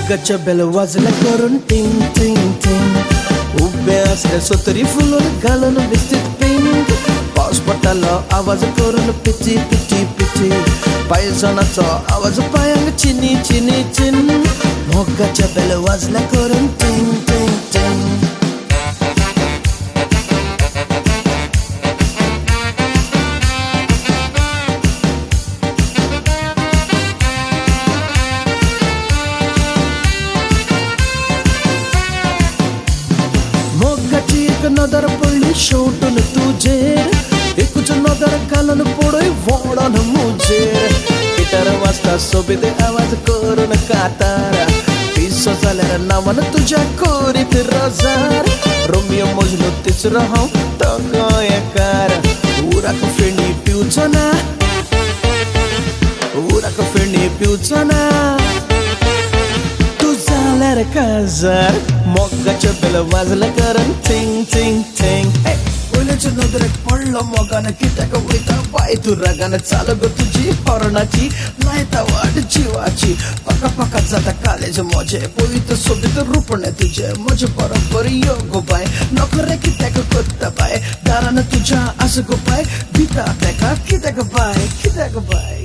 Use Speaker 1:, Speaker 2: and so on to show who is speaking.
Speaker 1: मोगाच्या बेल वाजल्या करून टिंग टिंग टिंग उभे असल्या सोतरी फुलून घालून विस्तीत पिंग पाऊस पडताला आवाज करून पिची पिची पिची पायजणाचा आवाज पायांग चिनी चिनी चिन मोगाच्या बेल वाजल्या करून टिंग टिंग टिंग मोगाची एक नदर पडली शेवटून तुझेर एकूच नदर घालून पडोय वोडून मुजेर गिटार वाजता सोबीत आवाज करून कातार पिसो जाल्यार नावान तुझ्या कोरीत रोजार रोमियो मोजलो तीच राहांव तो गोंयकार उराक फेणी पिवचो ना उराक फेणी पिवचो ना जाल्यार काजार मोगाच्या बेल वाजल्या करून थिंग थिंग थिंग पयलींच्या नदरेक पडलो मोगान कित्याक वयता बाय तूं रागान चाल गो तुजी हॉर्नाची लायता वाट जिवाची पका पका जाता कालेज मोजे पळयत सोबीत रुपणे तुजे म्हजे बरोबर यो गो बाय नोकरे कित्याक कोत्ता बाय दारान तुज्या आस गो बाय भिता तेका कित्याक बाय